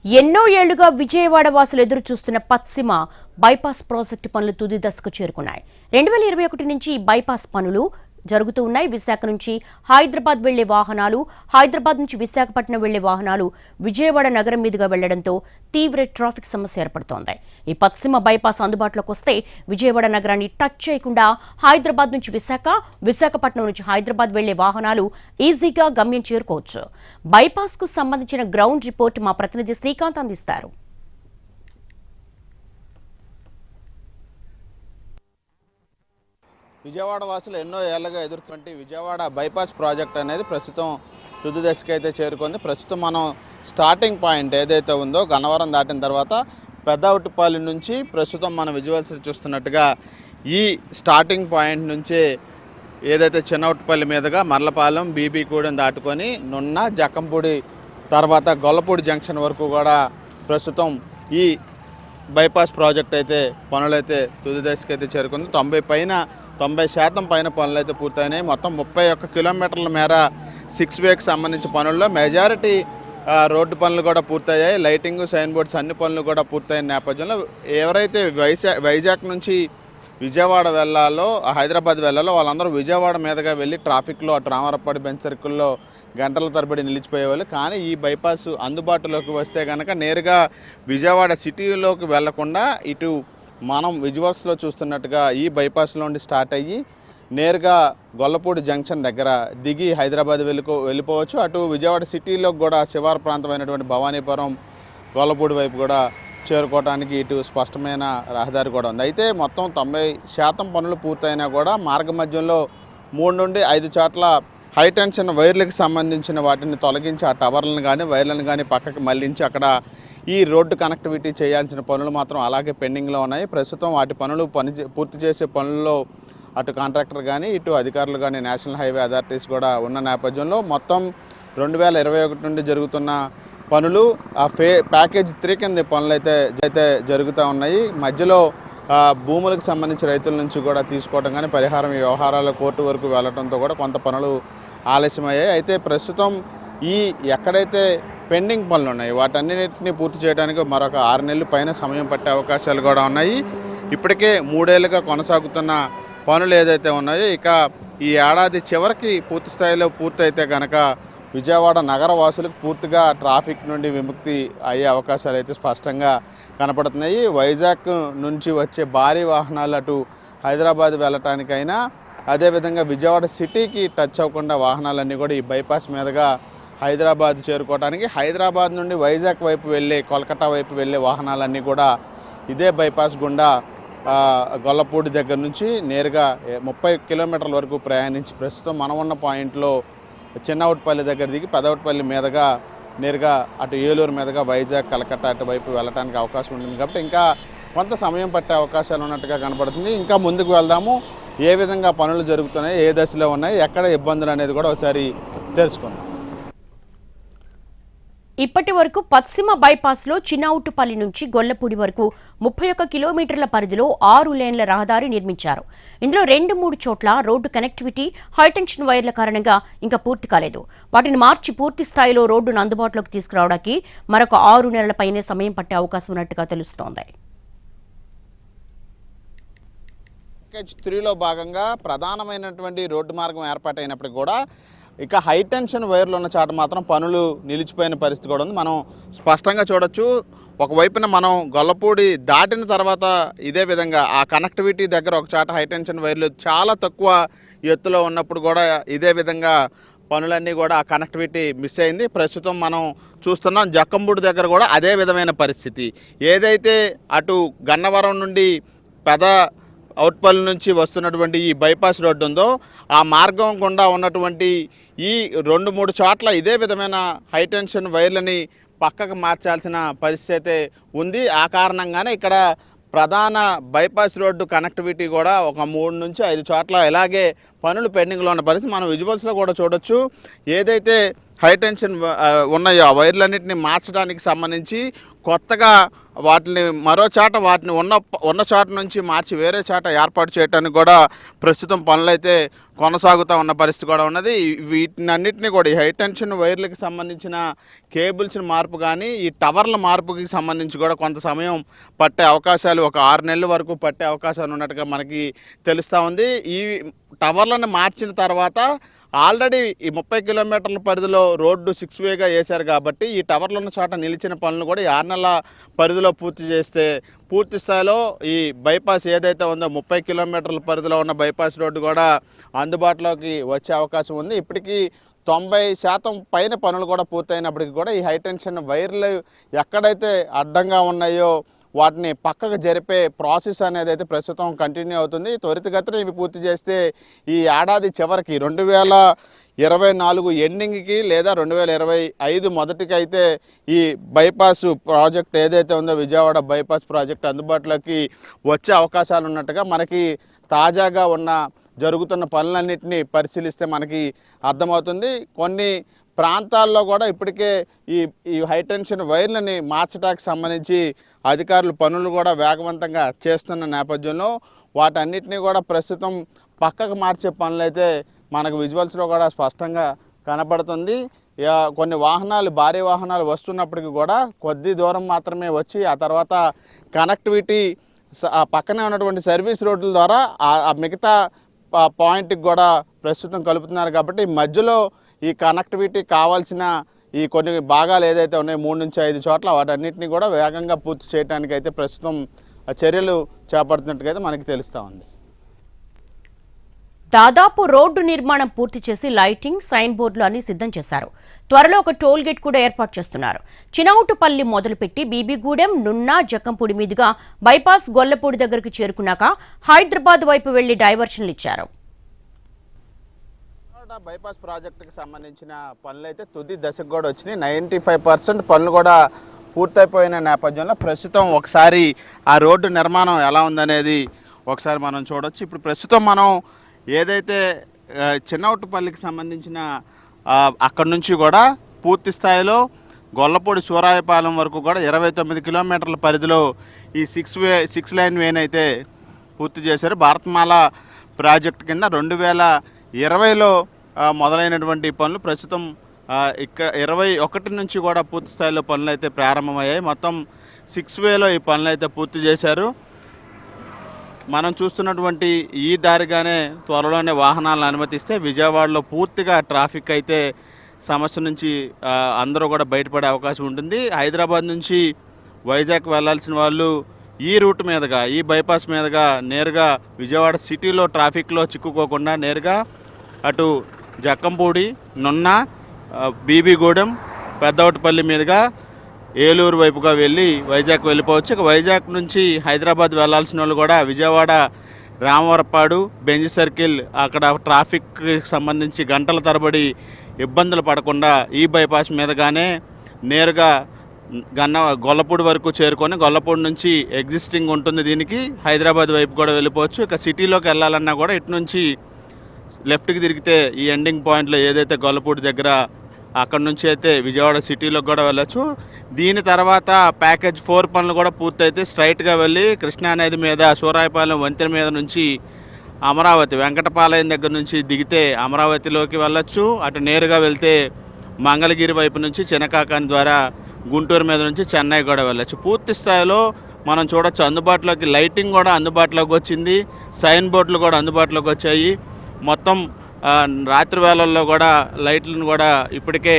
ఎన్నో ఏళ్లుగా విజయవాడ వాసులు ఎదురు చూస్తున్న పశ్చిమ బైపాస్ ప్రాజెక్టు పనులు తుది దశకు చేరుకున్నాయి. 2021 నుంచి బైపాస్ పనులు జరుగుతూ ఉన్నాయి. విశాఖ నుంచి హైదరాబాద్ వెళ్లే వాహనాలు, హైదరాబాద్ నుంచి విశాఖపట్నం వెళ్లే వాహనాలు విజయవాడ నగరం మీదుగా వెళ్లడంతో తీవ్ర ట్రాఫిక్ సమస్య ఏర్పడుతోంది. ఈ పశ్చిమ బైపాస్ అందుబాటులోకి వస్తే విజయవాడ నగరాన్ని టచ్ చేయకుండా హైదరాబాద్ నుంచి విశాఖ, విశాఖపట్నం నుంచి హైదరాబాద్ వెళ్లే వాహనాలు ఈజీగా గమ్యం చేరుకోవచ్చు. బైపాస్ కు సంబంధించిన గ్రౌండ్ రిపోర్ట్ మా ప్రతినిధి శ్రీకాంత్ అందిస్తారు. విజయవాడ వాసులు ఎన్నో ఏళ్లుగా ఎదుర్కొంటే విజయవాడ బైపాస్ ప్రాజెక్ట్ అనేది ప్రస్తుతం తుది దశకి అయితే చేరుకుంది. ప్రస్తుతం మనం స్టార్టింగ్ పాయింట్ ఏదైతే ఉందో గన్నవరం దాటిన తర్వాత పెద్దవుటిపల్లి నుంచి ప్రస్తుతం మనం విజువల్స్ చూస్తున్నట్టుగా ఈ స్టార్టింగ్ పాయింట్ నుంచి ఏదైతే చిన్నవుటిపల్లి మీదుగా మర్లపాలెం, బీబీగూడెం దాటుకొని నున్న, జక్కంపూడి తర్వాత గొల్లపూడి జంక్షన్ వరకు కూడా ప్రస్తుతం ఈ బైపాస్ ప్రాజెక్ట్ అయితే పనులైతే తుది దశకి అయితే చేరుకుంది. 90% పైన పనులు అయితే పూర్తయినాయి. మొత్తం 31 కిలోమీటర్ల మేర 6 వేకి సంబంధించిన పనుల్లో మెజారిటీ రోడ్డు పనులు కూడా పూర్తయ్యాయి. లైటింగ్, సైన్ బోర్డ్స్ అన్ని పనులు కూడా పూర్తయిన నేపథ్యంలో ఎవరైతే వైజాగ్ నుంచి విజయవాడ వెళ్ళాలో, హైదరాబాద్ వెళ్ళాలో వాళ్ళందరూ విజయవాడ మీదుగా వెళ్ళి ట్రాఫిక్లో అటు రామరపాడి బెంచ్ సర్కిల్లో గంటల తరబడి నిలిచిపోయేవాళ్ళు. కానీ ఈ బైపాస్ అందుబాటులోకి వస్తే కనుక నేరుగా విజయవాడ సిటీలోకి వెళ్లకుండా ఇటు మనం విజువల్స్లో చూస్తున్నట్టుగా ఈ బైపాస్లో నుండి స్టార్ట్ అయ్యి నేరుగా గొల్లపూడి జంక్షన్ దగ్గర దిగి హైదరాబాద్ వెళ్ళిపోవచ్చు. అటు విజయవాడ సిటీలో కూడా శివారు ప్రాంతమైనటువంటి భవానీపురం, గొల్లపూడి వైపు కూడా చేరుకోవడానికి ఇటు స్పష్టమైన రహదారి కూడా ఉంది. అయితే మొత్తం 90% పనులు పూర్తయినా కూడా మార్గ మధ్యంలో 3 నుండి 5 చోట్ల హైటెన్షన్ వైర్లకు సంబంధించిన వాటిని తొలగించి ఆ టవర్లను కానీ వైర్లను కానీ పక్కకి మళ్లించి అక్కడ ఈ రోడ్డు కనెక్టివిటీ చేయాల్సిన పనులు మాత్రం అలాగే పెండింగ్లో ఉన్నాయి. ప్రస్తుతం వాటి పనులు పూర్తి చేసే పనుల్లో అటు కాంట్రాక్టర్ కానీ ఇటు అధికారులు కానీ నేషనల్ హైవే అథారిటీస్ కూడా ఉన్న నేపథ్యంలో మొత్తం 2021 నుండి జరుగుతున్న పనులు ఆ ప్యాకేజ్ 3 కింద పనులు అయితే జరుగుతూ ఉన్నాయి. మధ్యలో భూములకు సంబంధించి రైతుల నుంచి కూడా తీసుకోవడం కానీ పరిహారం వ్యవహారాల కోర్టు వరకు వెళ్ళడంతో కూడా కొంత పనులు ఆలస్యమయ్యాయి. అయితే ప్రస్తుతం ఈ ఎక్కడైతే పెండింగ్ పనులు ఉన్నాయి వాటన్నిటిని పూర్తి చేయడానికి మరొక 6 నెలల పైన సమయం పట్టే అవకాశాలు కూడా ఉన్నాయి. ఇప్పటికే 3 ఏళ్ళుగా కొనసాగుతున్న పనులు ఏదైతే ఉన్నాయో ఇక ఈ ఏడాది చివరికి పూర్తి స్థాయిలో పూర్తయితే కనుక విజయవాడ నగర వాసులకు పూర్తిగా ట్రాఫిక్ నుండి విముక్తి అయ్యే అవకాశాలు అయితే స్పష్టంగా కనపడుతున్నాయి. వైజాగ్ నుంచి వచ్చే భారీ వాహనాలు అటు హైదరాబాద్ వెళ్ళటానికైనా అదేవిధంగా విజయవాడ సిటీకి టచ్ అవ్వకుండా వాహనాలన్నీ కూడా ఈ బైపాస్ మీదుగా హైదరాబాద్ చేరుకోవడానికి, హైదరాబాద్ నుండి వైజాగ్ వైపు వెళ్ళే, కోల్కతా వైపు వెళ్ళే వాహనాలన్నీ కూడా ఇదే బైపాస్ గుండా గొల్లపూడి దగ్గర నుంచి నేరుగా 30 కిలోమీటర్ల వరకు ప్రయాణించి ప్రస్తుతం మనం ఉన్న పాయింట్లో చిన్నవుటిపల్లి దగ్గర దిగి పెద్దవుటిపల్లి మీదుగా నేరుగా అటు ఏలూరు మీదుగా వైజాగ్, కలకత్తా అటువైపు వెళ్ళడానికి అవకాశం ఉంటుంది. కాబట్టి ఇంకా కొంత సమయం పట్టే అవకాశాలు ఉన్నట్టుగా కనపడుతుంది. ఇంకా ముందుకు వెళ్దాము, ఏ విధంగా పనులు జరుగుతున్నాయి, ఏ దశలో ఉన్నాయి, ఎక్కడ ఇబ్బందులు అనేది కూడా ఒకసారి తెలుసుకుందాం. ఇప్పటి వరకు పశ్చిమ బైపాస్లో చిన్నవుటుపల్లి నుంచి గొల్లపూడి వరకు 31 కిలోమీటర్ల పరిధిలో 6 లేన్ల రహదారి నిర్మించారు. ఇందులో 2-3 చోట్ల రోడ్డు కనెక్టివిటీ, హైటెన్షన్ వైర్ల కారణంగా ఇంకా పూర్తి కాలేదు. వాటిని మార్చి పూర్తి స్థాయిలో రోడ్డును అందుబాటులోకి తీసుకురావడానికి మరొక 6 నెలల పైనే సమయం పట్టే అవకాశం ఉన్నట్టుగా తెలుస్తోంది. ప్యాకేజ్ 3లో భాగంగా ప్రధానమైనటువంటి రోడ్డు మార్గం ఏర్పాటైనప్పటికీ కూడా ఇక హైటెన్షన్ వైర్లు ఉన్న చాట మాత్రం పనులు నిలిచిపోయిన పరిస్థితి కూడా ఉంది. మనం స్పష్టంగా చూడొచ్చు. ఒకవైపున మనం గొల్లపూడి దాటిన తర్వాత ఇదే విధంగా ఆ కనెక్టివిటీ దగ్గర ఒక చాట హైటెన్షన్ వైర్లు చాలా తక్కువ ఎత్తులో ఉన్నప్పుడు కూడా ఇదే విధంగా పనులన్నీ కూడా ఆ కనెక్టివిటీ మిస్ అయింది. ప్రస్తుతం మనం చూస్తున్నాం జక్కంపూడి దగ్గర కూడా అదే విధమైన పరిస్థితి. ఏదైతే అటు గన్నవరం నుండి అవుట్పల్లి నుంచి వస్తున్నటువంటి ఈ బైపాస్ రోడ్డు ఉందో ఆ మార్గం గుండా ఉన్నటువంటి ఈ 2-3 చోట్ల ఇదే విధమైన హైటెన్షన్ వైర్లని పక్కకు మార్చాల్సిన పరిస్థితి అయితే ఉంది. ఆ కారణంగానే ఇక్కడ ప్రధాన బైపాస్ రోడ్డు కనెక్టివిటీ కూడా ఒక 3 నుంచి 5 చోట్ల ఇలాగే పనులు పెండింగ్లో ఉన్న పరిస్థితి మనం విజువల్స్లో కూడా చూడొచ్చు. ఏదైతే హై టెన్షన్ ఉన్నాయో ఆ వైర్లన్నింటినీ మార్చడానికి సంబంధించి కొత్తగా వాటిని మరో చాట వాటిని ఉన్న చాట నుంచి మార్చి వేరే చాట ఏర్పాటు చేయడానికి కూడా ప్రస్తుతం పనులైతే కొనసాగుతూ ఉన్న పరిస్థితి కూడా ఉన్నది. వీటినన్నింటినీ కూడా ఈ హై టెన్షన్ వైర్లకు సంబంధించిన కేబుల్స్ మార్పు కానీ ఈ టవర్ల మార్పుకి సంబంధించి కూడా కొంత సమయం పట్టే అవకాశాలు, ఒక 6 నెలల వరకు పట్టే అవకాశాలు ఉన్నట్టుగా మనకి తెలుస్తూ ఉంది. ఈ టవర్లను మార్చిన తర్వాత ఆల్రెడీ ఈ 30 కిలోమీటర్ల పరిధిలో రోడ్డు 6 వేగా వేశారు కాబట్టి ఈ టవర్లు ఉన్న చోట నిలిచిన పనులు కూడా 6 నెలల పరిధిలో పూర్తి చేస్తే పూర్తి స్థాయిలో ఈ బైపాస్ ఏదైతే ఉందో 30 కిలోమీటర్ల పరిధిలో ఉన్న బైపాస్ రోడ్డు కూడా అందుబాటులోకి వచ్చే అవకాశం ఉంది. ఇప్పటికీ 90% పైన పనులు కూడా పూర్తయినప్పటికీ కూడా ఈ హైటెన్షన్ వైర్లు ఎక్కడైతే అడ్డంగా ఉన్నాయో వాటిని పక్కకు జరిపే ప్రాసెస్ అనేది అయితే ప్రస్తుతం కంటిన్యూ అవుతుంది. త్వరితగతిన ఇవి పూర్తి చేస్తే ఈ ఏడాది చివరికి 2024 ఎండింగ్కి లేదా 2025 మొదటికి అయితే ఈ బైపాస్ ప్రాజెక్ట్ ఏదైతే ఉందో విజయవాడ బైపాస్ ప్రాజెక్ట్ అందుబాటులోకి వచ్చే అవకాశాలు ఉన్నట్టుగా మనకి తాజాగా జరుగుతున్న పనులన్నింటినీ పరిశీలిస్తే మనకి అర్థమవుతుంది. కొన్ని ప్రాంతాల్లో కూడా ఇప్పటికే ఈ హైటెన్షన్ వైర్లని మార్చడానికి సంబంధించి అధికారులు పనులు కూడా వేగవంతంగా చేస్తున్న నేపథ్యంలో వాటన్నిటినీ కూడా ప్రస్తుతం పక్కకు మార్చే పనులైతే మనకు విజువల్స్లో కూడా స్పష్టంగా కనపడుతుంది. కొన్ని వాహనాలు, భారీ వాహనాలు వస్తున్నప్పటికీ కూడా కొద్ది దూరం మాత్రమే వచ్చి ఆ తర్వాత కనెక్టివిటీ పక్కనే ఉన్నటువంటి సర్వీస్ రోడ్ల ద్వారా ఆ మిగతా పాయింట్కి కూడా ప్రస్తుతం కలుపుతున్నారు. కాబట్టి మధ్యలో ఈ కనెక్టివిటీ కావాల్సిన ఈ కొన్ని భాగాలు ఏదైతే ఉన్నాయో 3 నుంచి 5 చోట్ల వాటన్నిటిని కూడా వేగంగా పూర్తి చేయడానికి అయితే ప్రస్తుతం చర్యలు చేపడుతున్నట్టుగా మనకి తెలుస్తూ ఉంది. దాదాపు రోడ్డు నిర్మాణం పూర్తి చేసి లైటింగ్, సైన్ బోర్డులు అన్ని సిద్ధం చేశారు. త్వరలో ఒక టోల్ గేట్ కూడా ఏర్పాటు చేస్తున్నారు. చినౌటుపల్లి మొదలుపెట్టి బీబీగూడెం, నున్నా, జక్కంపూడి మీదుగా బైపాస్ గొల్లపూడి దగ్గరకు చేరుకున్నాక హైదరాబాద్ వైపు వెళ్లి డైవర్షన్లు ఇచ్చారు. బైపాస్ ప్రాజెక్టుకి సంబంధించిన పనులు అయితే తుది దశకు కూడా వచ్చినాయి. 95% పనులు కూడా పూర్తయిపోయిన నేపథ్యంలో ప్రస్తుతం ఒకసారి ఆ రోడ్డు నిర్మాణం ఎలా ఉందనేది ఒకసారి మనం చూడవచ్చు. ఇప్పుడు ప్రస్తుతం మనం ఏదైతే చిన్నౌటుపల్లికి సంబంధించిన అక్కడి నుంచి కూడా పూర్తి స్థాయిలో గొల్లపూడి సూరాయపాలెం వరకు కూడా 29 కిలోమీటర్ల పరిధిలో ఈ 6 లైన్ వేన్ అయితే పూర్తి చేశారు. భారతమాల ప్రాజెక్టు కింద 2020లో మొదలైనటువంటి పనులు ప్రస్తుతం ఇక్కడ 21 నుంచి కూడా పూర్తి స్థాయిలో పనులు అయితే ప్రారంభమయ్యాయి. మొత్తం 6 వేలో ఈ పనులు అయితే పూర్తి చేశారు. మనం చూస్తున్నటువంటి ఈ దారిగానే త్వరలోనే వాహనాలను అనుమతిస్తే విజయవాడలో పూర్తిగా ట్రాఫిక్ అయితే సమస్య నుంచి అందరూ కూడా బయటపడే అవకాశం ఉంటుంది. హైదరాబాద్ నుంచి వైజాగ్ వెళ్ళాల్సిన వాళ్ళు ఈ రూట్ మీదుగా, ఈ బైపాస్ మీదుగా నేరుగా విజయవాడ సిటీలో ట్రాఫిక్లో చిక్కుకోకుండా నేరుగా అటు జక్కంపూడి, నున్నా, బీబీగూడెం, పెద్దవటిపల్లి మీదుగా ఏలూరు వైపుగా వెళ్ళి వైజాగ్ వెళ్ళిపోవచ్చు. ఇక వైజాగ్ నుంచి హైదరాబాద్ వెళ్ళాల్సిన వాళ్ళు కూడా విజయవాడ రామవరపాడు, బెంజ్ సర్కిల్ అక్కడ ట్రాఫిక్కి సంబంధించి గంటల తరబడి ఇబ్బందులు పడకుండా ఈ బైపాస్ మీదుగానే నేరుగా గొల్లపూడి వరకు చేరుకొని గొల్లపూడి నుంచి ఎగ్జిస్టింగ్ ఉంటుంది, దీనికి హైదరాబాద్ వైపు కూడా వెళ్ళిపోవచ్చు. ఇక సిటీలోకి వెళ్ళాలన్నా కూడా ఇటు నుంచి లెఫ్ట్కి తిరిగితే ఈ ఎండింగ్ పాయింట్లో ఏదైతే గొల్లపూడి దగ్గర అక్కడ నుంచి అయితే విజయవాడ సిటీలోకి కూడా వెళ్ళచ్చు. దీని తర్వాత ప్యాకేజ్ 4 పనులు కూడా పూర్తయితే స్ట్రైట్గా వెళ్ళి కృష్ణానది మీద సూరాయపాలెం వంతెన మీద నుంచి అమరావతి, వెంకటపాలయం దగ్గర నుంచి దిగితే అమరావతిలోకి వెళ్ళచ్చు. అటు నేరుగా వెళ్తే మంగళగిరి వైపు నుంచి చినకాకాని ద్వారా గుంటూరు మీద నుంచి చెన్నై కూడా వెళ్ళచ్చు. పూర్తి స్థాయిలో మనం చూడొచ్చు. అందుబాటులోకి లైటింగ్ కూడా అందుబాటులోకి వచ్చింది, సైన్ బోర్డులు కూడా అందుబాటులోకి వచ్చాయి. మొత్తం రాత్రి వేళల్లో కూడా లైట్లను కూడా ఇప్పటికే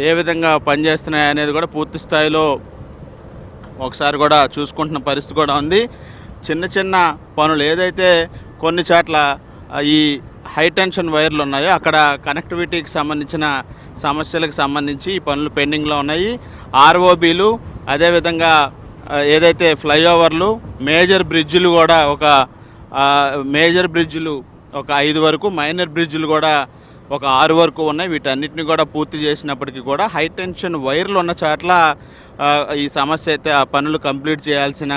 ఏ విధంగా పనిచేస్తున్నాయి అనేది కూడా పూర్తి స్థాయిలో ఒకసారి కూడా చూసుకుంటున్న పరిస్థితి కూడా ఉంది. చిన్న చిన్న పనులు ఏదైతే కొన్ని చోట్ల ఈ హై టెన్షన్ వైర్లు ఉన్నాయో అక్కడ కనెక్టివిటీకి సంబంధించిన సమస్యలకు సంబంధించి ఈ పనులు పెండింగ్లో ఉన్నాయి. ఆర్ఓబీలు, అదేవిధంగా ఏదైతే ఫ్లైఓవర్లు, మేజర్ బ్రిడ్జిలు కూడా మేజర్ బ్రిడ్జిలు ఒక 5 వరకు, మైనర్ బ్రిడ్జిలు కూడా ఒక 6 వరకు ఉన్నాయి. వీటన్నిటిని కూడా పూర్తి చేసినప్పటికీ కూడా హై టెన్షన్ వైర్లు ఉన్న చోట్ల ఈ సమస్య అయితే ఆ పనులు కంప్లీట్ చేయాల్సిన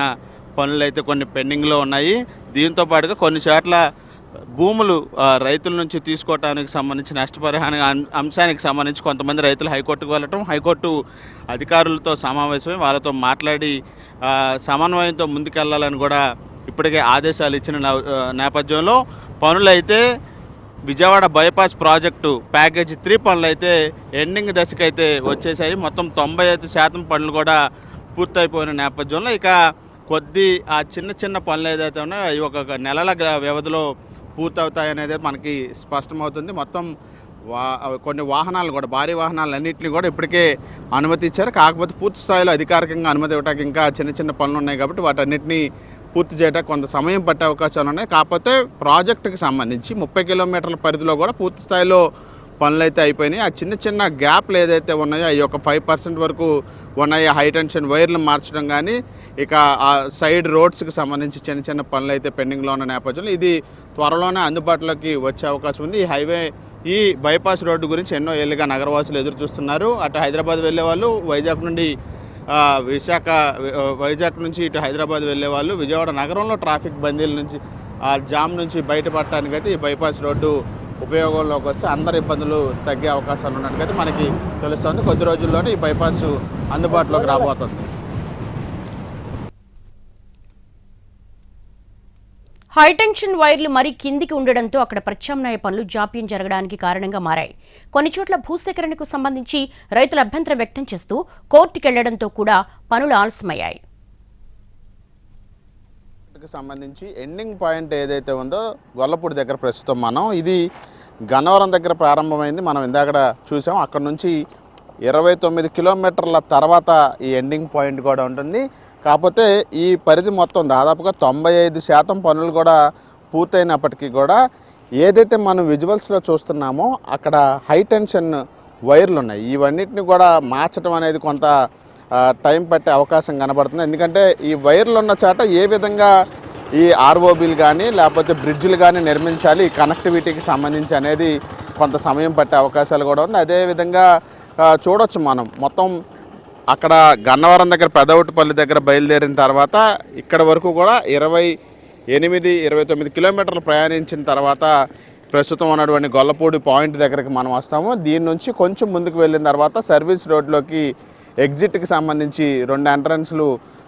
పనులు అయితే కొన్ని పెండింగ్లో ఉన్నాయి. దీంతో పాటుగా కొన్ని చోట్ల భూములు రైతుల నుంచి తీసుకోవడానికి సంబంధించి నష్టపరిహార అంశానికి సంబంధించి కొంతమంది రైతులు హైకోర్టుకు వెళ్ళటం, హైకోర్టు అధికారులతో సమావేశమై వాళ్ళతో మాట్లాడి సమన్వయంతో ముందుకెళ్లాలని కూడా ఇప్పటికే ఆదేశాలు ఇచ్చిన నేపథ్యంలో పనులైతే విజయవాడ బైపాస్ ప్రాజెక్టు ప్యాకేజీ 3 పనులు అయితే ఎండింగ్ దశకైతే వచ్చేసాయి. మొత్తం 95% పనులు కూడా పూర్తయిపోయిన నేపథ్యంలో ఇక ఆ చిన్న పనులు ఏదైతే ఉన్నాయో అవి ఒక నెలల వ్యవధిలో పూర్తవుతాయనేది మనకి స్పష్టమవుతుంది. మొత్తం కొన్ని వాహనాలు కూడా, భారీ వాహనాలన్నింటినీ కూడా ఇప్పటికే అనుమతి ఇచ్చారు. కాకపోతే పూర్తి స్థాయిలో అధికారికంగా అనుమతి ఇవ్వడానికి ఇంకా చిన్న పనులు ఉన్నాయి కాబట్టి వాటన్నిటినీ పూర్తి చేయడానికి కొంత సమయం పట్టే అవకాశాలు ఉన్నాయి. కాకపోతే ప్రాజెక్టుకి సంబంధించి 30 కిలోమీటర్ల పరిధిలో కూడా పూర్తి స్థాయిలో పనులు అయితే అయిపోయినాయి. ఆ చిన్న గ్యాప్లు ఏదైతే ఉన్నాయో అవి ఒక 5% వరకు ఉన్నాయి. హై టెన్షన్ వైర్లు మార్చడం కానీ, ఇక ఆ సైడ్ రోడ్స్కి సంబంధించి చిన్న పనులు అయితే పెండింగ్లో ఉన్న నేపథ్యంలో ఇది త్వరలోనే అందుబాటులోకి వచ్చే అవకాశం ఉంది. ఈ బైపాస్ రోడ్డు గురించి ఎన్నో ఏళ్ళుగా నగరవాసులు ఎదురు చూస్తున్నారు. అటు హైదరాబాద్ వెళ్ళే వాళ్ళు, వైజాగ్ నుంచి ఇటు హైదరాబాద్ వెళ్ళే వాళ్ళు, విజయవాడ నగరంలో ట్రాఫిక్ బందీల నుంచి, ఆ జామ్ నుంచి బయటపడటానికి అయితే ఈ బైపాస్ రోడ్డు ఉపయోగంలోకి వస్తే అందరి ఇబ్బందులు తగ్గే అవకాశాలు ఉన్నట్టుగా మనకి తెలుస్తుంది. కొద్ది రోజుల్లోనే ఈ బైపాస్ అందుబాటులోకి రాబోతుంది. హైటెన్షన్ వైర్లు మరీ కిందికి ఉండడంతో అక్కడ ప్రత్యామ్నాయ పనులు జాప్యం జరగడానికి కారణంగా మారాయి. కొన్ని చోట్ల భూసేకరణకు సంబంధించి రైతులు అభ్యంతరం వ్యక్తం చేస్తూ కోర్టుకెళ్లడంతో కూడా పనులు ఆలస్యమయ్యాయి. సంబంధించి ఎండింగ్ పాయింట్ ఏదైతే ఉందో గొల్లపూడి దగ్గర ప్రస్తుతం ఇది గన్నవరం దగ్గర ప్రారంభమైంది. మనం ఇందాక చూసాం. అక్కడ నుంచి 29 కిలోమీటర్ల తర్వాత ఈ ఎండింగ్ పాయింట్ కూడా ఉంటుంది. కాకపోతే ఈ పరిధి మొత్తం దాదాపుగా 95% పనులు కూడా పూర్తయినప్పటికీ కూడా ఏదైతే మనం విజువల్స్లో చూస్తున్నామో అక్కడ హై టెన్షన్ వైర్లు ఉన్నాయి. ఇవన్నిటిని కూడా మార్చడం అనేది కొంత టైం పట్టే అవకాశం కనబడుతుంది. ఎందుకంటే ఈ వైర్లు ఉన్న చాట ఏ విధంగా ఈ ఆర్ఓబీలు కానీ లేకపోతే బ్రిడ్జ్లు కానీ నిర్మించాలి, ఈ కనెక్టివిటీకి సంబంధించి అనేది కొంత సమయం పట్టే అవకాశాలు కూడా ఉంది. అదేవిధంగా చూడొచ్చు మనం మొత్తం అక్కడ గన్నవరం దగ్గర పెదవుటిపల్లి దగ్గర బయలుదేరిన తర్వాత ఇక్కడ వరకు కూడా 29 కిలోమీటర్లు ప్రయాణించిన తర్వాత ప్రస్తుతం ఉన్నటువంటి గొల్లపూడి పాయింట్ దగ్గరికి మనం వస్తాము. దీని నుంచి కొంచెం ముందుకు వెళ్ళిన తర్వాత సర్వీస్ రోడ్లోకి ఎగ్జిట్కి సంబంధించి 2 ఎంట్రన్స్లు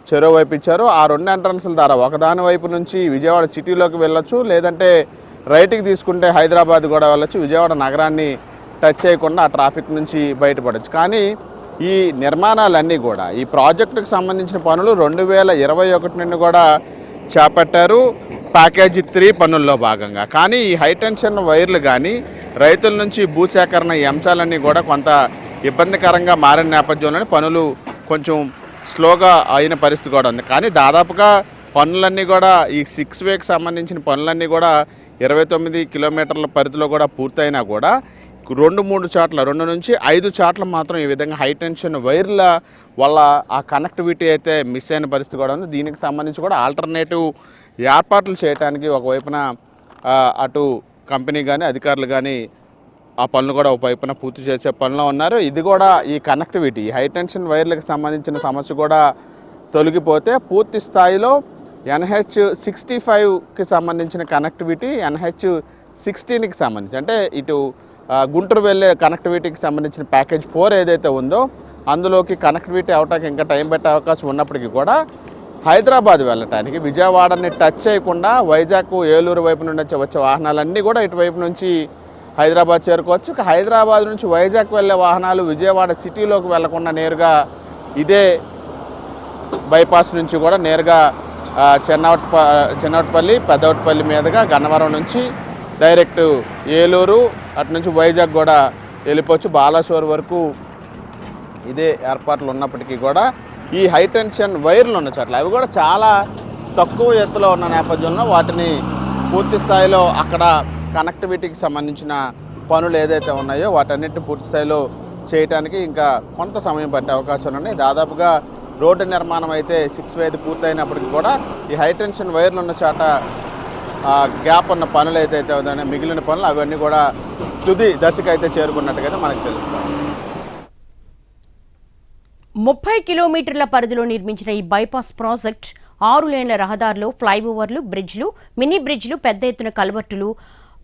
చెరువు వైపు ఇచ్చారు. ఆ 2 ఎంట్రన్స్ల ద్వారా ఒకదాని వైపు నుంచి విజయవాడ సిటీలోకి వెళ్ళొచ్చు, లేదంటే రైట్కి తీసుకుంటే హైదరాబాద్ కూడా వెళ్ళొచ్చు. విజయవాడ నగరాన్ని టచ్ చేయకుండా ఆ ట్రాఫిక్ నుంచి బయటపడవచ్చు. కానీ ఈ నిర్మాణాలన్నీ కూడా, ఈ ప్రాజెక్టుకు సంబంధించిన పనులు 2021 నుండి కూడా చేపట్టారు ప్యాకేజీ 3 పనుల్లో భాగంగా. కానీ ఈ హైటెన్షన్ వైర్లు కానీ రైతుల నుంచి భూసేకరణ ఈ అంశాలన్నీ కూడా కొంత ఇబ్బందికరంగా మారిన నేపథ్యంలోనే పనులు కొంచెం స్లోగా అయిన పరిస్థితి కూడా ఉంది. కానీ దాదాపుగా పనులన్నీ కూడా ఈ 6 వేకి సంబంధించిన పనులన్నీ కూడా 29 కిలోమీటర్ల పరిధిలో కూడా పూర్తయినా కూడా 2-3 చోట్ల 2 నుంచి 5 చోట్ల మాత్రం ఈ విధంగా హై టెన్షన్ వైర్ల వల్ల ఆ కనెక్టివిటీ అయితే మిస్ అయిన పరిస్థితి కూడా ఉంది. దీనికి సంబంధించి కూడా ఆల్టర్నేటివ్ ఏర్పాట్లు చేయడానికి ఒకవైపున అటు కంపెనీ కానీ అధికారులు కానీ ఆ పనులు కూడా ఒకవైపున పూర్తి చేసే పనిలో ఉన్నారు. ఇది కూడా ఈ కనెక్టివిటీ హై టెన్షన్ వైర్లకు సంబంధించిన సమస్య కూడా తొలగిపోతే పూర్తి స్థాయిలో NH65కి సంబంధించిన కనెక్టివిటీ NH16కి సంబంధించి, అంటే ఇటు గుంటూరు వెళ్ళే కనెక్టివిటీకి సంబంధించిన ప్యాకేజ్ 4 ఏదైతే ఉందో అందులోకి కనెక్టివిటీ అవటానికి ఇంకా టైం పెట్టే అవకాశం ఉన్నప్పటికీ కూడా హైదరాబాద్ వెళ్ళటానికి విజయవాడని టచ్ చేయకుండా వైజాగ్ ఏలూరు వైపు నుండి వచ్చే వాహనాలన్నీ కూడా ఇటువైపు నుంచి హైదరాబాద్ చేరుకోవచ్చు. హైదరాబాద్ నుంచి వైజాగ్ వెళ్ళే వాహనాలు విజయవాడ సిటీలోకి వెళ్లకుండా నేరుగా ఇదే బైపాస్ నుంచి కూడా నేరుగా చెన్నౌట్పల్లి పెద్దౌట్పల్లి మీదుగా గన్నవరం నుంచి డైరెక్ట్ ఏలూరు, అటు నుంచి వైజాగ్ కూడా వెళ్ళిపోవచ్చు. బాలాసోర్ వరకు ఇదే ఏర్పాట్లు ఉన్నప్పటికీ కూడా ఈ హై టెన్షన్ వైర్లు ఉన్న చోట్ల అవి కూడా చాలా తక్కువ ఎత్తులో ఉన్న నేపథ్యంలో వాటిని పూర్తి స్థాయిలో అక్కడ కనెక్టివిటీకి సంబంధించిన పనులు ఏదైతే ఉన్నాయో వాటన్నిటిని పూర్తి స్థాయిలో చేయడానికి ఇంకా కొంత సమయం పట్టే అవకాశాలు ఉన్నాయి. దాదాపుగా రోడ్డు నిర్మాణం అయితే 6 వే పూర్తయినప్పటికీ కూడా ఈ హై టెన్షన్ వైర్లు ఉన్న చాట గ్యాప్ ఉన్న పనులు ఏదైతే ఉందో మిగిలిన పనులు అవన్నీ కూడా తుది దశకు అయితే చేరుకున్నట్టుగా మనకు తెలుస్తుంది. 30 కిలోమీటర్ల పరిధిలో నిర్మించిన ఈ బైపాస్ ప్రాజెక్ట్ 6 లేన్ల రహదారులు, ఫ్లైఓవర్లు, బ్రిడ్జ్లు, మినీ బ్రిడ్జ్లు, పెద్ద ఎత్తున కల్వర్టులు,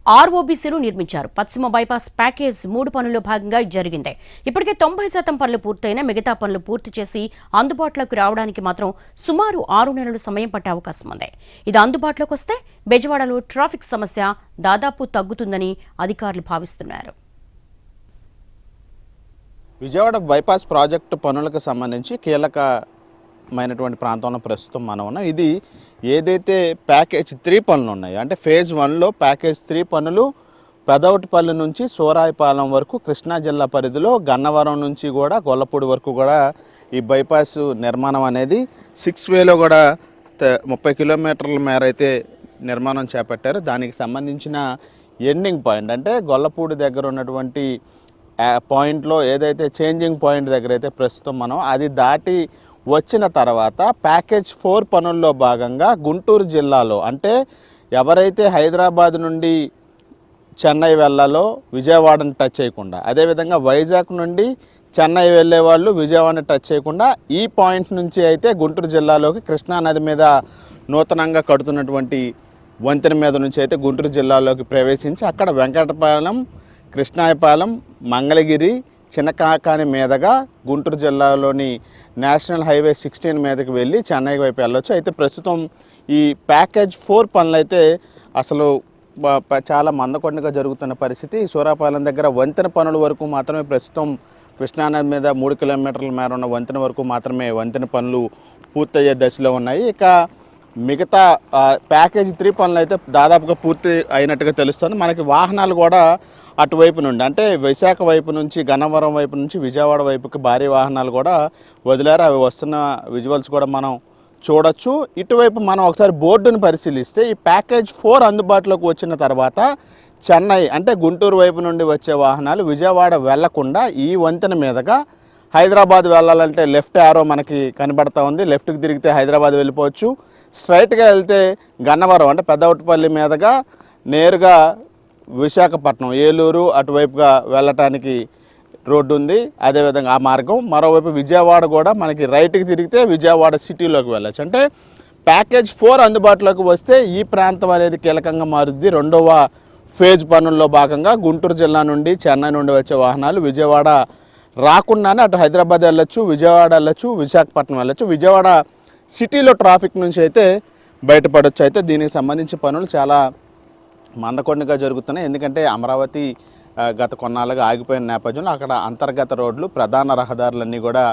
ఆర్ఓబీసీలు నిర్మించారు. పశ్చిమ బైపాస్ ప్యాకేజ్ 3 పనుల్లో భాగంగా ఇది జరిగింది. ఇప్పటికే 90% పనులు పూర్తయినా మిగతా పనులు పూర్తి చేసి అందుబాటులోకి రావడానికి మాత్రం సుమారు 6 నెలలు సమయం పట్టే అవకాశం ఉంది. ఇది అందుబాటులోకి వస్తే బెజవాడలో ట్రాఫిక్ సమస్య దాదాపు తగ్గుతుందని అధికారులు భావిస్తున్నారు. విజయవాడ బైపాస్ ప్రాజెక్టు పనులకు సంబంధించి కీలకమైనటువంటి ప్రాంతంలో ప్రస్తుతం మనం ఉన్నాం. ఇది ఏదైతే ప్యాకేజ్ 3 పనులు ఉన్నాయో, అంటే ఫేజ్ 1లో ప్యాకేజ్ 3 పనులు పెదవటిపల్లి నుంచి సూరాయిపాలెం వరకు కృష్ణా జిల్లా పరిధిలో, గన్నవరం నుంచి కూడా గొల్లపూడి వరకు కూడా ఈ బైపాస్ నిర్మాణం అనేది 6 వేలో కూడా 30 కిలోమీటర్ల మేర అయితే నిర్మాణం చేపట్టారు. దానికి సంబంధించిన ఎండింగ్ పాయింట్ అంటే గొల్లపూడి దగ్గర ఉన్నటువంటి పాయింట్లో ఏదైతే చేంజింగ్ పాయింట్ దగ్గర అయితే ప్రస్తుతం మనం అది దాటి వచ్చిన తర్వాత ప్యాకేజ్ 4 పనుల్లో భాగంగా గుంటూరు జిల్లాలో, అంటే ఎవరైతే హైదరాబాద్ నుండి చెన్నై వెళ్ళాలో విజయవాడని టచ్ చేయకుండా, అదేవిధంగా వైజాగ్ నుండి చెన్నై వెళ్ళే వాళ్ళు విజయవాడని టచ్ చేయకుండా ఈ పాయింట్ నుంచి అయితే గుంటూరు జిల్లాలోకి కృష్ణానది మీద నూతనంగా కడుతున్నటువంటి వంతెన మీద నుంచి అయితే గుంటూరు జిల్లాలోకి ప్రవేశించి అక్కడ వెంకటపాలెం, కృష్ణాయపాలెం, మంగళగిరి, చిన్నకాకాని మీదుగా గుంటూరు జిల్లాలోని నేషనల్ హైవే 16 మీదకి వెళ్ళి చెన్నై వైపు వెళ్ళొచ్చు. అయితే ప్రస్తుతం ఈ ప్యాకేజ్ 4 పనులు అయితే అసలు చాలా మందకొండగా జరుగుతున్న పరిస్థితి. సూరాపాలెం దగ్గర వంతెన పనుల వరకు మాత్రమే ప్రస్తుతం కృష్ణానది మీద 3 కిలోమీటర్ల మేర ఉన్న వంతెన వరకు మాత్రమే వంతెన పనులు పూర్తయ్యే దశలో ఉన్నాయి. ఇక మిగతా ప్యాకేజ్ 3 పనులు అయితే దాదాపుగా పూర్తి అయినట్టుగా తెలుస్తుంది. మనకి వాహనాలు కూడా అటువైపు నుండి, అంటే విశాఖ వైపు నుంచి, గన్నవరం వైపు నుంచి విజయవాడ వైపుకి భారీ వాహనాలు కూడా వదిలారు. అవి వస్తున్న విజువల్స్ కూడా మనం చూడొచ్చు. ఇటువైపు మనం ఒకసారి బోర్డును పరిశీలిస్తే ఈ ప్యాకేజ్ 4 అందుబాటులోకి వచ్చిన తర్వాత చెన్నై, అంటే గుంటూరు వైపు నుండి వచ్చే వాహనాలు విజయవాడ వెళ్లకుండా ఈ వంతెన మీదుగా హైదరాబాద్ వెళ్ళాలంటే లెఫ్ట్ యారో మనకి కనబడతా ఉంది. లెఫ్ట్కి తిరిగితే హైదరాబాద్ వెళ్ళిపోవచ్చు. స్ట్రైట్గా వెళ్తే గన్నవరం, అంటే పెద్దవటిపల్లి మీదుగా నేరుగా విశాఖపట్నం, ఏలూరు అటువైపుగా వెళ్ళటానికి రోడ్డు ఉంది. అదేవిధంగా ఆ మార్గం. మరోవైపు విజయవాడ కూడా మనకి రైట్కి తిరిగితే విజయవాడ సిటీలోకి వెళ్ళచ్చు. అంటే ప్యాకేజ్ 4 అందుబాటులోకి వస్తే ఈ ప్రాంతం అనేది కీలకంగా మారుద్ది. 2వ ఫేజ్ పనుల్లో భాగంగా గుంటూరు జిల్లా నుండి, చెన్నై నుండి వచ్చే వాహనాలు విజయవాడ రాకుండానే అటు హైదరాబాద్ వెళ్ళొచ్చు, విజయవాడ వెళ్ళొచ్చు, విశాఖపట్నం వెళ్ళొచ్చు. విజయవాడ సిటీలో ట్రాఫిక్ నుంచి అయితే బయటపడవచ్చు. అయితే దీనికి సంబంధించి పనులు చాలా మందకొండగా జరుగుతున్నాయి. ఎందుకంటే అమరావతి గత కొన్నాళ్ళుగా ఆగిపోయిన నేపథ్యంలో అక్కడ అంతర్గత రోడ్లు, ప్రధాన రహదారులన్నీ కూడా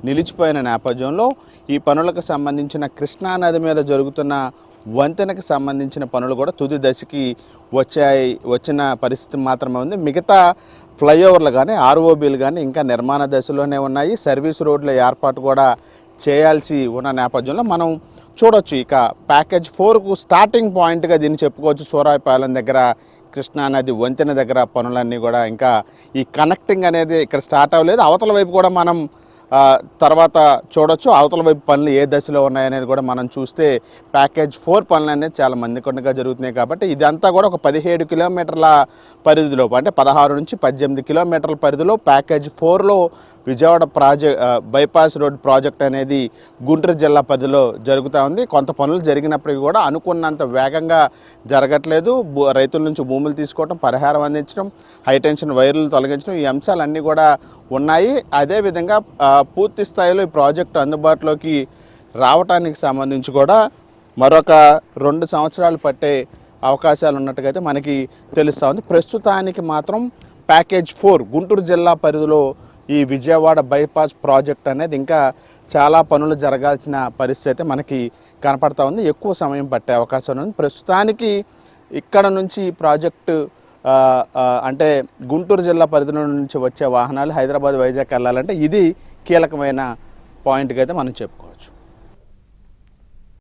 నిలిచిపోయిన నేపథ్యంలో ఈ పనులకు సంబంధించిన కృష్ణానది మీద జరుగుతున్న వంతెనకు సంబంధించిన పనులు కూడా తుది దశకి వచ్చిన పరిస్థితి మాత్రమే ఉంది. మిగతా ఫ్లైఓవర్లు కానీ, ఆర్ఓబీలు కానీ ఇంకా నిర్మాణ దశలోనే ఉన్నాయి. సర్వీస్ రోడ్ల ఏర్పాటు కూడా చేయాల్సి ఉన్న నేపథ్యంలో మనం చూడొచ్చు. ఇక ప్యాకేజ్ 4కు స్టార్టింగ్ పాయింట్గా దీన్ని చెప్పుకోవచ్చు. సూరాయిపాలెం దగ్గర కృష్ణానది వంతెన దగ్గర పనులన్నీ కూడా ఇంకా ఈ కనెక్టింగ్ అనేది ఇక్కడ స్టార్ట్ అవ్వలేదు. అవతల వైపు కూడా మనం తర్వాత చూడొచ్చు. అవతల వైపు పనులు ఏ దశలో ఉన్నాయనేది కూడా మనం చూస్తే ప్యాకేజ్ 4 పనులు అనేది చాలా మందికొండగా జరుగుతున్నాయి. కాబట్టి ఇదంతా కూడా ఒక 17 కిలోమీటర్ల పరిధిలో, అంటే 16 నుంచి 18 కిలోమీటర్ల పరిధిలో ప్యాకేజ్ 4లో విజయవాడ బైపాస్ రోడ్ ప్రాజెక్ట్ అనేది గుంటూరు జిల్లా పరిధిలో జరుగుతూ ఉంది. కొంత పనులు జరిగినప్పటికీ కూడా అనుకున్నంత వేగంగా జరగట్లేదు. రైతుల నుంచి భూములు తీసుకోవడం, పరిహారం అందించడం, హైటెన్షన్ వైర్లు తొలగించడం, ఈ అంశాలన్నీ కూడా ఉన్నాయి. అదేవిధంగా పూర్తి స్థాయిలో ఈ ప్రాజెక్టు అందుబాటులోకి రావడానికి సంబంధించి కూడా మరొక 2 సంవత్సరాలు పట్టే అవకాశాలు ఉన్నట్టుగా మనకి తెలుస్తూ ఉంది. ప్రస్తుతానికి మాత్రం ప్యాకేజ్ 4 గుంటూరు జిల్లా పరిధిలో ఈ విజయవాడ బైపాస్ ప్రాజెక్ట్ అనేది ఇంకా చాలా పనులు జరగాల్సిన పరిస్థితి మనకి కనపడతా ఉంది. ఎక్కువ సమయం పట్టే అవకాశం ఉంది. ప్రస్తుతానికి ఇక్కడ నుంచి ప్రాజెక్టు అంటే గుంటూరు జిల్లా పరిధి నుంచి వచ్చే వాహనాలు హైదరాబాద్, వైజాగ్ వెళ్ళాలంటే ఇది కీలకమైన పాయింట్గా అయితే మనం చెప్పుకోవచ్చు.